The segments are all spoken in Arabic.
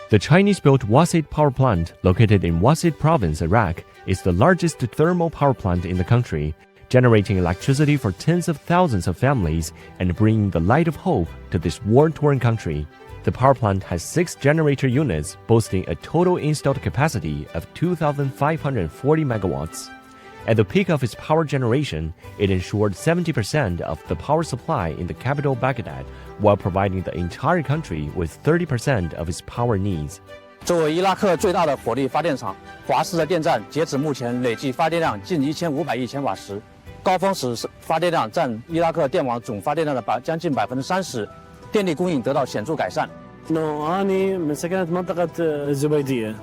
The Chinese-built Wasit power plant, located in Wasit province, Iraq, is the largest thermal power plant in the country, generating electricity for tens of thousands of families and bringing the light of hope to this war-torn country. The power plant has 6 generator units, boasting a total installed capacity of 2,540 megawatts. At the peak of its power generation, it ensured 70% of the power supply in the capital Baghdad, while providing the entire country with 30% of its power needs. 作为伊拉克最大的火力发电厂，华氏的电站截止目前累计发电量近1500亿千瓦时，高峰时发电量占伊拉克电网总发电量的将近30%，电力供应得到显著改善。أنا من سكنة منطقة الزبيدية،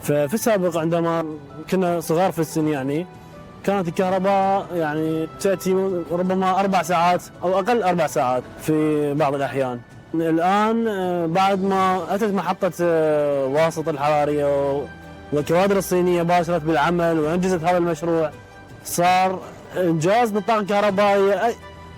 ففي السابق عندما كنا صغار في السن يعني كانت الكهرباء يعني تأتي ربما 4 ساعات أو أقل 4 ساعات في بعض الأحيان. الآن بعد ما أتت محطة واسط الحرارية والكوادر الصينية باشرت بالعمل وأنجزت هذا المشروع، صار إنجاز بالطاقة الكهربائية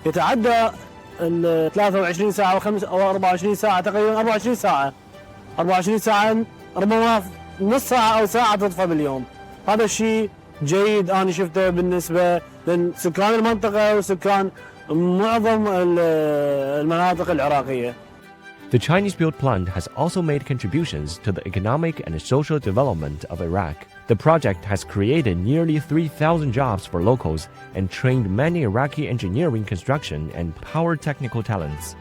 يتعدى 23 ساعة أو 24 ساعة، تقريبا 24 ساعة ربما نص ساعة أو ساعة تطفى باليوم. هذا الشيء جيد أنا شفته بالنسبة لسكان المنطقة وسكان معظم المناطق العراقية. The Chinese-built plant has also made contributions to the economic and social development of Iraq. The project has created nearly 3,000 jobs for locals and trained many Iraqi engineering, construction, and power technical talents.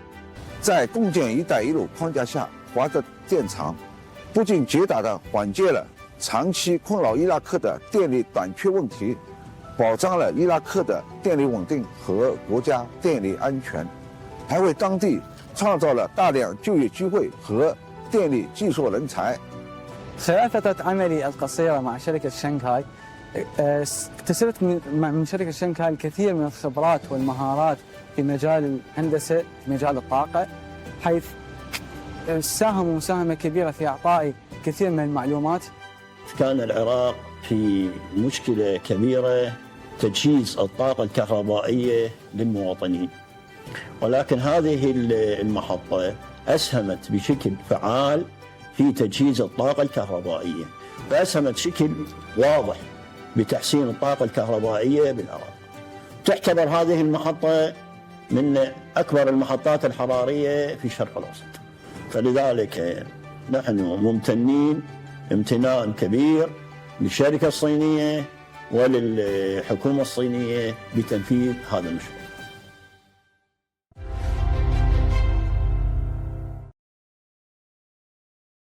在共建“一带一路”框架下，华德电厂不仅极大地缓解了长期困扰伊拉克的电力短缺问题，保障了伊拉克的电力稳定和国家电力安全，还为当地创造了大量就业机会和电力技术人才。 خلال فترة عملي القصيرة مع شركة شنغهاي اكتسبت من شركة شنغهاي الكثير من الخبرات والمهارات في مجال الهندسة، في مجال الطاقة، حيث ساهموا مساهمة كبيرة في إعطائي كثير من المعلومات. كان العراق في مشكلة كبيرة تجهيز الطاقة الكهربائية للمواطنين، ولكن هذه المحطة أسهمت بشكل فعال في تجهيز الطاقة الكهربائية، فأسهمت بشكل واضح بتحسين الطاقة الكهربائية بالعراق. تعتبر هذه المحطة من أكبر المحطات الحرارية في الشرق الأوسط، فلذلك نحن ممتنين امتنان كبير للشركة الصينية وللحكومة الصينية بتنفيذ هذا المشروع.